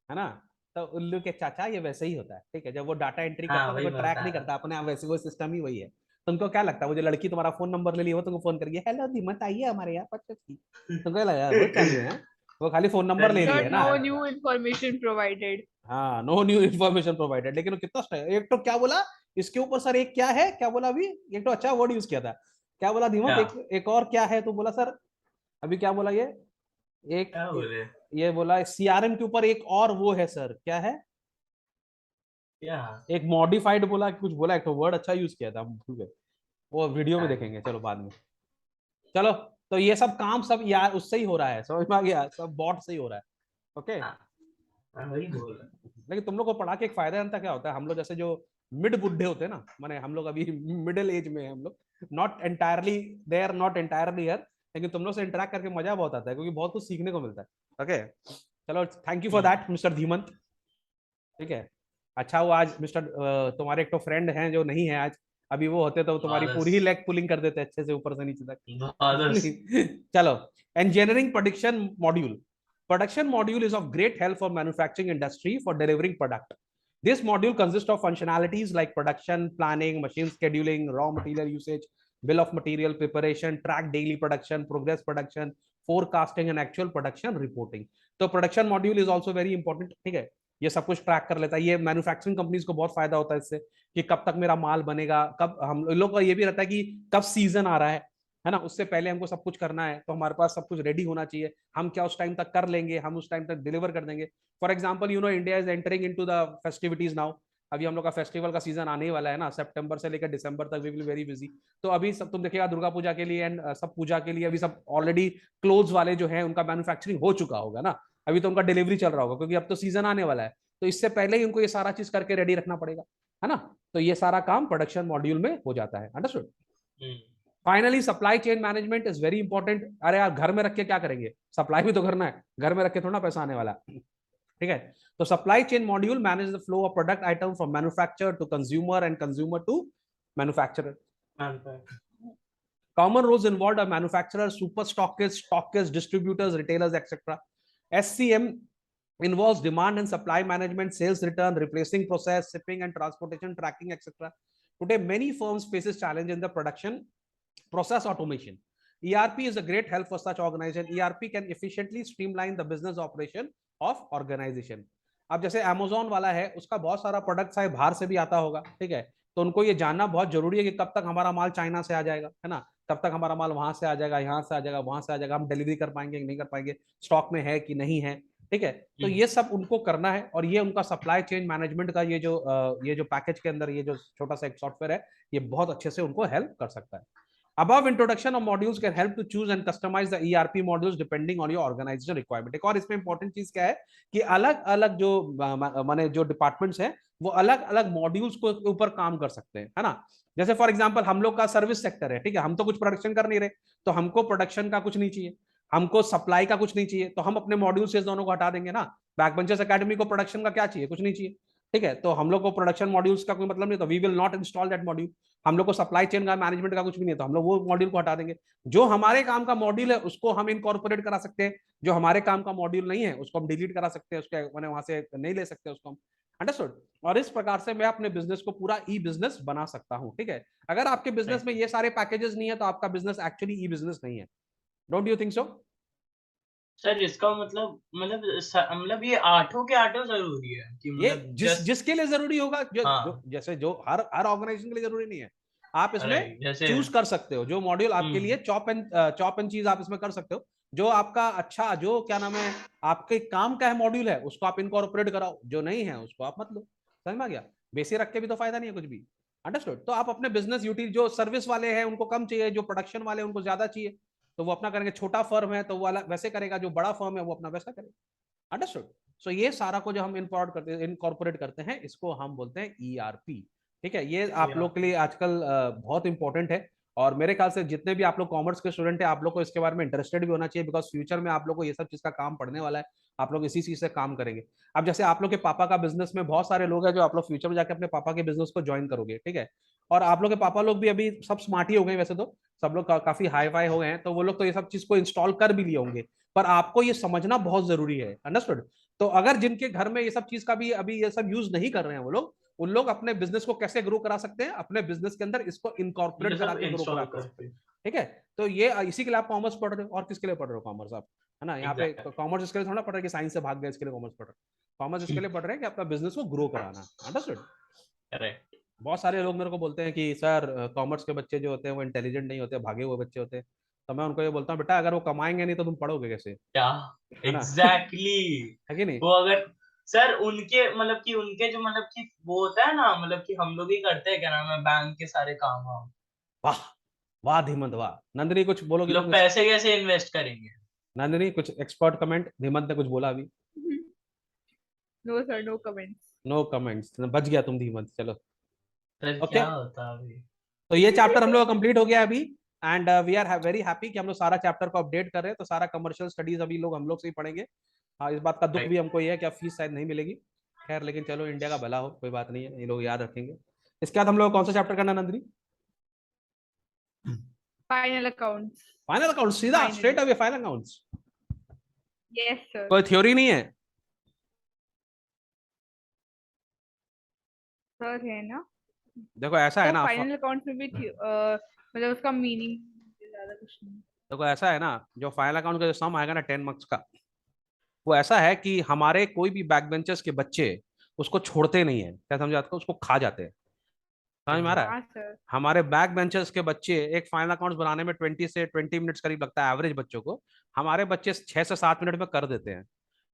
है ना। तो उल्लू के चाचा ये वैसे ही होता है, ठीक है। जब वो डाटा एंट्री करता हाँ है तो वही वो मैं ट्रैक बता नहीं रहा करता अपने आप, वैसे वो सिस्टम ही वही है। तुमको क्या लगता है वो जो लड़की तुम्हारा फोन नंबर ले ली वो तुमको फोन करेगी, हेलो धीमंत आइए हमारे यहाँ पचास की, तुमको क्या लगा वो चालू है, वो खाली फोन नंबर सर ले रही नहीं है सर ना। नो यार। New information provided. हाँ, नो न्यू इन्फॉर्मेशन प्रोवाइडेड, लेकिन वो कितना एक तो क्या बोला इसके ऊपर सर, एक क्या है, क्या बोला अभी, एक तो अच्छा वर्ड यूज किया था, क्या बोला धीमंत, क्या एक और क्या है तो बोला सर, अभी क्या बोला ये, एक क्या बोले ये बोला सीआरएम के ऊपर एक और वो है सर, क्या है, क्या एक मॉडिफाइड बोला, कुछ बोला, एक तो वर्ड अच्छा यूज किया था, हम भूल गए, वो वीडियो में आगे। देखेंगे चलो बाद में। चलो, तो ये सब काम सब यार उससे ही हो रहा है, समझ में आ गया, सब बॉट से ही हो रहा है, ओके। हाँ मैं वही बोल रहा लेकिन तुम लोग को पढ़ा के एक फायदा जानता क्या होता है, हम लोग जैसे जो मिड बुढ़े होते हैं ना, माने हम लोग अभी मिडिल एज में हैं हम लोग, not entirely, they are not entirely here, लेकिन तुम लोग से इंटरेक्ट करके मजा बहुत आता है क्योंकि बहुत कुछ सीखने को मिलता है, ओके। चलो थैंक यू फॉर हूँ। दैट मिस्टर धीमंत, ठीक है। अच्छा वो आज मिस्टर तुम्हारे एक तो फ्रेंड हैं जो नहीं है आज, अभी वो होते तो तुम्हारी द्वादश। पूरी ही लेग पुलिंग कर देते अच्छे से ऊपर से नीचे द्वादश। तक। चलो, engineering production module. Production module is of great help for manufacturing industry for delivering product. This module consists of functionalities like production planning, machine scheduling, raw material usage, bill of material preparation, track daily production, progress production, forecasting and actual production reporting. तो production module is also very important, ठीक है। ये सब कुछ track कर लेता है, ये मैन्युफैक्चरिंग कंपनीज को बहुत फायदा होता है इससे, कि कब तक मेरा माल बनेगा, कब हम लोग का ये भी रहता है कि कब सीजन आ रहा है, है ना, उससे पहले हमको सब कुछ करना है, तो हमारे पास सब कुछ रेडी होना चाहिए। हम क्या उस टाइम तक कर लेंगे, हम उस टाइम तक डिलीवर कर देंगे। For example India is entering into the festivities now. अभी हम लोग का फेस्टिवल का सीजन आने ही वाला है ना, सितंबर से लेकर दिसंबर तक वी विल वेरी बिजी। तो अभी सब तुम देखिएगा दुर्गा पूजा के लिए एंड सब पूजा के लिए अभी सब ऑलरेडी क्लोथ्स वाले जो है उनका मैन्युफैक्चरिंग हो चुका होगा ना, अभी तो उनका डिलीवरी चल रहा होगा, क्योंकि अब तो सीजन आने वाला है। तो इससे पहले ही उनको ये सारा चीज करके रेडी रखना पड़ेगा, है ना। तो ये सारा काम प्रोडक्शन मॉड्यूल में हो जाता है, understood. Finally supply chain management is very important. अरे यार घर में रख के क्या करेंगे, सप्लाई भी तो करना है, घर में रख के थोड़ा पैसा आने वाला है, ठीक है। तो supply chain module manage the flow of product item from manufacturer to consumer and consumer to manufacturer. Common roles involved are manufacturers, super stockists, distributors, retailers, etc. SCM involves demand and supply management, sales return, replacing process, shipping and transportation, tracking, etc. Today, many firms faces challenge in the production process automation. ERP is a great help for such organization. ERP can efficiently streamline the business operation of organization. अब जैसे Amazon वाला है, उसका बहुत सारा product शायद बाहर से भी आता होगा, ठीक है। तो उनको ये जानना बहुत जरूरी है कि कब तक हमारा माल चाइना से आ जाएगा, है ना, कब तक हमारा माल वहां से आ जाएगा, यहाँ से आ जाएगा, वहां से आ जाएगा, हम डिलीवरी कर पाएंगे कि नहीं कर पाएंगे, स्टॉक में है कि नहीं है, ठीक है। तो ये सब उनको करना है, और ये उनका सप्लाई चेन मैनेजमेंट का ये जो पैकेज के अंदर ये जो छोटा सा एक सॉफ्टवेयर है, ये बहुत अच्छे से उनको हेल्प कर सकता है। Above introduction of modules can help to choose and customize the ERP modules depending on your organization requirement. एक और इसमें इंपॉर्टेंट चीज क्या है कि अलग अलग जो माने जो डिपार्टमेंट्स हैं वो अलग अलग मॉड्यूल्स को ऊपर काम कर सकते हैं, है ना। जैसे फॉर एग्जांपल हम लोग का सर्विस सेक्टर है, ठीक है, हम तो कुछ प्रोडक्शन कर नहीं रहे, तो हमको प्रोडक्शन का कुछ नहीं चाहिए, हमको सप्लाई का कुछ नहीं चाहिए, तो हम अपने मॉड्यूल से दोनों को हटा देंगे ना। बैकबेंचर्स एकेडमी को प्रोडक्शन का क्या चाहिए, कुछ नहीं चाहिए, ठीक है। तो हम लोग को प्रोडक्शन मॉड्यूल्स का कोई मतलब नहीं, तो we will not install that module. हम लोग को सप्लाई चेन का मैनेजमेंट का कुछ भी नहीं है, तो हम लोग वो मॉड्यूल को हटा देंगे। जो हमारे काम का मॉड्यूल है उसको हम इनकॉर्पोरेट करा सकते हैं, जो हमारे काम का मॉड्यूल नहीं है उसको हम डिलीट करा सकते हैं, उसके मैंने वहां से नहीं ले सकते उसको हम, अंडरस्टूड। और इस प्रकार से मैं अपने बिजनेस को पूरा ई बिजनेस बना सकता हूँ, ठीक है। अगर आपके बिजनेस में ये सारे पैकेजेस नहीं है तो आपका बिजनेस एक्चुअली ई बिजनेस नहीं है। Don't you think so? Sir इसका मतलब ये आठों के आठों जरूरी है कि ये मतलब जिसके लिए जरूरी होगा, हाँ, जैसे जो हर ऑर्गेनाइजेशन के लिए जरूरी नहीं है। आप इसमें जैसे चूज कर सकते हो जो मॉड्यूल आपके लिए चॉप एंड चीज आप इसमें कर सकते हो। जो आपका अच्छा जो क्या नाम है आपके काम का है मॉड्यूल है उसको आप इनकॉर्पोरेट कराओ, जो नहीं है उसको आप मत लो। समझ में आ गया? बेसिक रख के भी तो फायदा नहीं है कुछ भी, अंडरस्टूड। तो आप अपने बिजनेस यूटिल जो सर्विस वाले हैं उनको कम चाहिए, जो प्रोडक्शन वाले हैं उनको ज्यादा चाहिए, तो वो अपना करेंगे। छोटा फर्म है तो वो अलग वैसे करेगा, जो बड़ा फर्म है वो अपना वैसा करेगा, अंडरस्टूड। सो ये सारा को जो हम इनकॉर्पोरेट करते हैं इसको हम बोलते हैं ईआरपी, ठीक है। ये आप लोग के लिए आजकल बहुत इंपॉर्टेंट है, और मेरे ख्याल से जितने भी आप लोग कॉमर्स के स्टूडेंट हैं आप लोग को इसके बारे में इंटरेस्टेड भी होना चाहिए, बिकॉज फ्यूचर में आप लोग को ये सब चीज का काम पड़ने वाला है, आप लोग इसी चीज से काम करेंगे। अब जैसे आप लोग के पापा का बिजनेस में बहुत सारे लोग हैं जो आप लोग फ्यूचर में जाकर अपने पापा के बिजनेस को ज्वाइन करोगे, ठीक है। और आप लोग के पापा लोग भी अभी सब स्मार्ट ही हो गए, वैसे तो सब लोग काफी हाई फाई हो गए हैं, तो वो लोग तो ये सब चीज को इंस्टॉल कर भी लिए होंगे, पर आपको ये समझना बहुत जरूरी है, अंडरस्टूड। तो अगर जिनके घर में ये सब चीज का भी अभी ये सब यूज नहीं कर रहे हैं वो लोग, उन लोग अपने बिजनेस को कैसे ग्रो करा सकते हैं, अपने बिजनेस के अंदर इसको इनकॉर्पोरेट करा के ग्रो करा सकते हैं, ठीक है। तो ये इसी के लिए आप कॉमर्स पढ़ रहे हो, और किसके लिए पढ़ रहे हो कॉमर्स आप, है ना। यहाँ पे कॉमर्स इसके लिए थोड़ा पढ़ रहे कि साइंस से भाग गए इसके लिए कॉमर्स पढ़ रहे, कॉमर्स इसके लिए पढ़ रहे हैं कि अपना बिजनेस को ग्रो कराना, अंडरस्टूड। बहुत सारे लोग मेरे को बोलते हैं कि सर कॉमर्स के बच्चे जो होते हैं वो इंटेलिजेंट नहीं होते, भागे हुए बच्चे होते हैं। तो मैं उनको ये बोलता हूँ बेटा अगर वो कमाएंगे नहीं तो तुम पढ़ोगे कैसे, क्या है ना। एग्जैक्टली है कि नहीं? वो अगर सर उनके जो मतलब कि वो होता है ना, मतलब कि हम लोग ही करते हैं क्या नाम है बैंक के सारे काम वाम, वाह वाह धीमंत वाह। नंदिनी कुछ बोलोगी लोग तुम पैसे कैसे इन्वेस्ट करेंगे? नंदिनी कुछ एक्सपर्ट कमेंट, धीमंत ने कुछ बोला अभी? No sir, no comments. No comments, बच गया तुम धीमंत, चलो सर ओके। क्या होता है अभी? तो ये चैप्टर हम लोग कंप्लीट हो गया अभी, and we are very happy कि हम लोग सारा चैप्टर को अपडेट कर रहे हैं। तो सारा कमर्शियल स्टडीज अभी लोग हम लोग से ही पढ़ेंगे। हाँ, इस बात का दुख भी हमको ये है कि अब फीस शायद नहीं मिलेगी, खैर लेकिन चलो इंडिया का भला हो, कोई बात नहीं है, ये लोग याद रखेंगे। इसके बाद हम लोग कौन सा चैप्टर करना Nandini? Final accounts. Final account, सीधा straight away final accounts. Yes sir. कोई थ्योरी नहीं है सर है ना। देखो ऐसा है तो ना, फाइनल अकाउंट्स में भी थी मतलब उसका मीनिंग ज्यादा कुछ नहीं। देखो ऐसा है ना, जो फाइनल अकाउंट का जो सम आएगा ना 10 मार्क्स का, वो ऐसा है कि हमारे कोई भी बैक बेंचर्स के बच्चे उसको छोड़ते नहीं है, क्या समझे आपको, उसको खा जाते हैं। समझ में आ रहा है? हाँ सर। हमारे बैक बेंचर्स के बच्चे एक फाइनल अकाउंट्स बनाने में 20 मिनट्स करीब लगता है एवरेज बच्चों को, हमारे बच्चे 6 से 7 मिनट में कर देते हैं।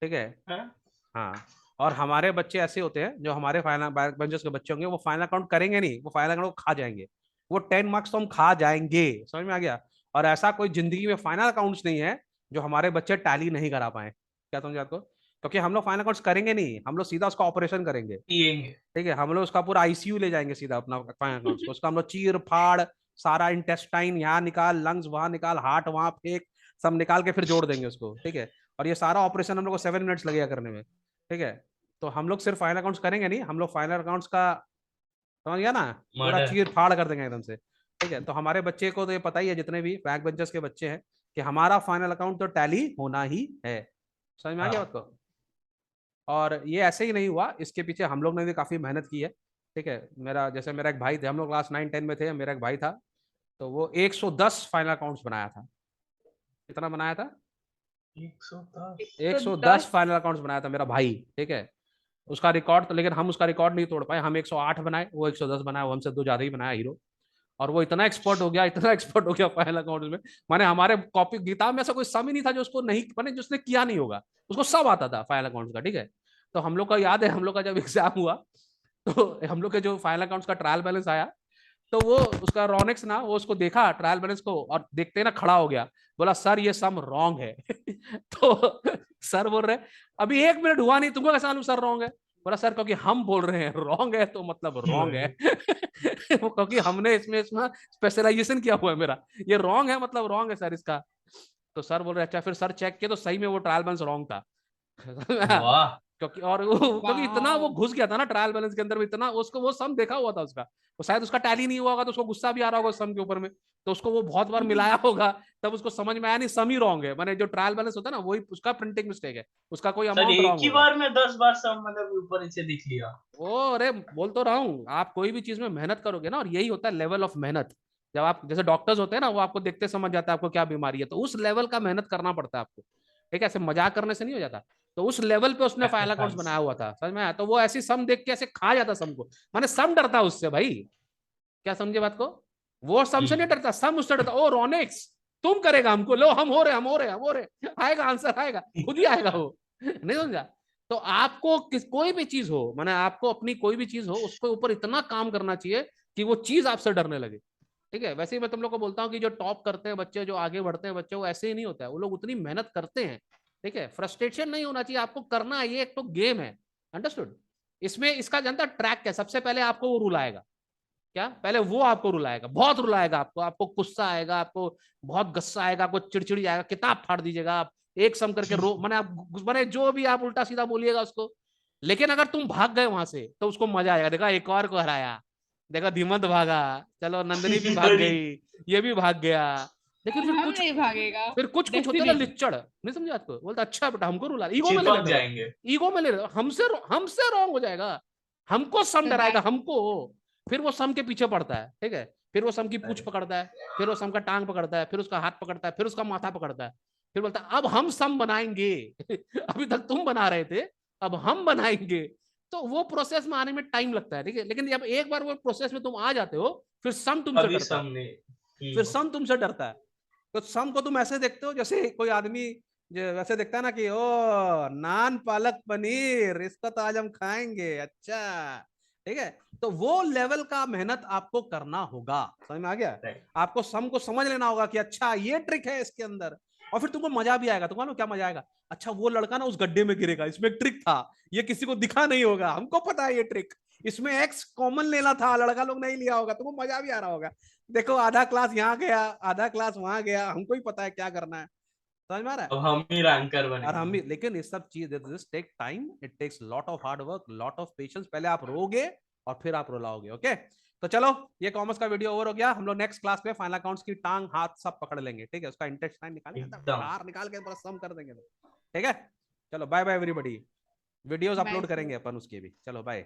ठीक है। हाँ? हाँ। और हमारे बच्चे ऐसे होते हैं, जो हमारे फाइनल बैक बेंचर्स के बच्चे होंगे, वो फाइनल अकाउंट करेंगे नहीं, वो फाइनल अकाउंट को खा जाएंगे। वो 10 मार्क्स तो हम खा जाएंगे। समझ में आ गया? और ऐसा कोई जिंदगी में फाइनल अकाउंट्स नहीं है जो हमारे बच्चे टैली नहीं करा पाए। क्या समझे आपको? क्योंकि हम लोग फाइनल अकाउंट्स करेंगे नहीं, हम लोग सीधा उसका ऑपरेशन करेंगे। पिएंगे। ठीक है, हम लोग उसका पूरा आईसीयू ले जाएंगे सीधा अपना फाइनल अकाउंट्स को। उसका हम लोग चीर फाड़, सारा इंटेस्टाइन यहाँ निकाल, लंग्स वहां निकाल, हार्ट वहां फेंक, सब निकाल के फिर जोड़ देंगे उसको। ठीक है। और ये सारा ऑपरेशन हम लोग को 7 मिनट्स लगेगा करने में। ठीक है। तो हम लोग सिर्फ फाइनल अकाउंट्स करेंगे नहीं, हम लोग फाइनल अकाउंट्स का, समझ गया ना, पूरा मर्डर। चीर फाड़ कर देंगे एकदम से। ठीक है। तो हमारे बच्चे को तो ये पता ही है, जितने भी बैक बेंचर्स के बच्चे हैं, कि हमारा फाइनल अकाउंट तो टैली होना ही है। समझ में आ गया हाँ। आपको? और ये ऐसे ही नहीं हुआ, इसके पीछे हम लोग ने भी काफी मेहनत की है। ठीक है। मेरा एक भाई थे, हम लोग क्लास 9-10 में थे, मेरा एक भाई था, तो वो 110 फाइनल अकाउंट्स बनाया था। कितना बनाया था? 110। 110 110। फाइनल अकाउंट्स बनाया था मेरा भाई। ठीक है। उसका रिकॉर्ड तो, लेकिन हम उसका रिकॉर्ड नहीं तोड़ पाए। हम 108 बनाए, वो 110 बनाया, वो हमसे 2 ज्यादा ही बनाया, हीरो। और वो इतना एक्सपर्ट हो गया, इतना एक्सपर्ट हो गया फाइनल अकाउंट में, माने हमारे कॉपी किताब में ऐसा कोई सम ही नहीं था जो उसको नहीं, माने जिसने किया नहीं होगा, उसको सब आता था फाइनल अकाउंट्स का। ठीक है। तो हम लोग का याद है, हम लोग का जब एग्जाम हुआ, तो हम लोग के जो फाइनल अकाउंट्स का ट्रायल बैलेंस आया, तो वो उसका रोनेक्स ना, वो उसको देखा ट्रायल बैलेंस को, और देखते ही ना खड़ा हो गया, बोला सर ये सम रॉन्ग है। तो सर बोल रहे, अभी 1 मिनट हुआ नहीं, तुमको कैसा मालूम सर रॉन्ग है? बोला सर क्योंकि हम बोल रहे हैं रॉन्ग है, तो मतलब रॉन्ग है। वो क्योंकि हमने इसमें इसमें स्पेशलाइजेशन किया हुआ है मेरा, ये रॉन्ग है मतलब रॉन्ग है सर इसका। तो सर बोल रहे अच्छा, फिर सर चेक किया तो सही में वो ट्रायल बैलेंस रॉन्ग था। वाह। क्योंकि और क्योंकि इतना वो वाओ। घुस गया था ना ट्रायल बैलेंस के अंदर में, इतना उसको वो सम देखा हुआ था उसका, वो शायद उसका टैली नहीं हुआ होगा, तो उसको गुस्सा भी आ रहा होगा सम के ऊपर में, तो उसको वो बहुत बार मिलाया होगा, तब उसको समझ में आया नहीं सम ही रॉन्ग है, माने जो ट्रायल बैलेंस होता है ना, वही उसका प्रिंटिंग मिस्टेक है, उसका कोई सर अमाउंट एक रॉन्ग ही होगा। बार में 10 बार सब मतलब ऊपर नीचे दिख लिया। ओ अरे बोल तो रहा हूँ, आप कोई भी चीज में मेहनत करोगे ना, और यही होता है लेवल ऑफ मेहनत। जब आप जैसे डॉक्टर्स होते हैं ना, वो आपको देखते समझ जाता है आपको क्या बीमारी है, तो उस लेवल का मेहनत करना पड़ता है आपको। ठीक है, ऐसे मजाक करने से नहीं हो जाता। तो उस लेवल पे उसने फाइल अकाउंट्स सैक्रिफाइस। बनाया हुआ था, समझ में आया? तो वो ऐसी सम देख के ऐसे खा जाता सम को, माने सम डरता उससे भाई। क्या समझे बात को? वो सम से नहीं डरता, सम उससे डरता। ओ रोनेक्स, तुम करेगा हमको, लो हम हो रहे, हम हो रहे, हम हो रहे, आएगा आंसर आएगा, खुद ही आएगा वो। नहीं समझा? तो आपको कोई भी चीज हो, माने आपको अपनी कोई भी चीज हो, उसके ऊपर इतना काम करना चाहिए कि वो चीज आपसे डरने लगे। ठीक है। वैसे ही मैं तुम लोग को बोलता हूँ कि जो टॉप करते हैं बच्चे, जो आगे बढ़ते हैं बच्चे, वो ऐसे ही नहीं होता है, वो लोग उतनी मेहनत करते हैं। ठीक है। फ्रस्ट्रेशन नहीं होना चाहिए, आपको करना है, ये एक तो गेम है। अंडरस्टूड? इसमें इसका जनता ट्रैक क्या, सबसे पहले आपको वो रूल आएगा। क्या? पहले वो आपको रुलाएगा, बहुत रुलाएगा आपको, आपको गुस्सा आएगा, आपको बहुत गुस्सा आएगा, आपको चिड़चिड़ी आएगा, किताब फाड़ दीजिएगा आप, एक सम करके रो, माने आप माने जो भी आप उल्टा सीधा बोलिएगा उसको। लेकिन अगर तुम भाग गए वहां से, तो उसको मजा आएगा, देखा एक और को हराया, देखा धीमंत भागा, चलो नंदिनी भी भाग अरे गई, ये भी भाग गया। लेकिन हम नहीं भागेगा। फिर कुछ कुछ होते हैं ना डेस्टिनी। लिच्चड़, नहीं समझे आपको, बोलता अच्छा बेटा हमको रुला, ईगो में ले चिपक लेते हो, जाएंगे। ईगो में ले लेते हो, हमसे रॉन्ग हो जाएगा, हमको सम डराएगा हमको। फिर वो सम के पीछे पड़ता है। ठीक है। फिर वो सम की पूछ अरे पकड़ता है, फिर वो सम का टांग पकड़ता है, फिर उसका हाथ पकड़ता है, फिर उसका माथा पकड़ता है, फिर बोलता है अब हम सम बनाएंगे। अभी तक तुम बना रहे थे, अब हम बनाएंगे। तो वो प्रोसेस में आने में टाइम लगता है। ठीक है। लेकिन जब एक बार वो प्रोसेस में तुम आ जाते हो, फिर सम तुमसे अभी डरता है, सामने। फिर सम तुमसे डरता है। तो सम को तुम ऐसे देखते हो जैसे कोई आदमी जो वैसे देखता है ना, कि ओ नान पालक पनीर, इसको तो आज हम खाएंगे, अच्छा। ठीक है। तो वो लेवल का मेहनत आपको करना होगा। समझ में आ गया? राइट। आपको सम को समझ लेना होगा कि अच्छा ये ट्रिक है इसके अंदर, और फिर तुमको मजा भी आएगा। तुमको मालूम क्या मजा आएगा? अच्छा वो लड़का ना उस गड्ढे में गिरेगा, इसमें एक ट्रिक था, ये किसी को दिखा नहीं होगा, हमको पता है ये ट्रिक, इसमें एक्स कॉमन लेना था, लड़का लोग नहीं लिया होगा, तुमको मजा भी आ रहा होगा। देखो आधा क्लास यहाँ गया, आधा क्लास वहां गया, हमको ही पता है क्या करना है। समझ में आ रहा है? अब हम ही रैंकर और हम भी, बनेंगे। लेकिन ये सब चीज this take time, it takes lot of hard work, lot of patience. पहले आप रोगे और फिर आप रुलाओगे। ओके। तो चलो, ये कॉमर्स का वीडियो ओवर हो गया। हम लोग नेक्स्ट क्लास में फाइनल अकाउंट्स की टांग हाथ सब पकड़ लेंगे। ठीक है। उसका इंटेस्टाइन निकालेंगे, एकदम। बाहर निकाल के पूरा सम कर देंगे। ठीक है। चलो bye bye everybody. Videos by upload sir. करेंगे अपन उसके भी। चलो बाय।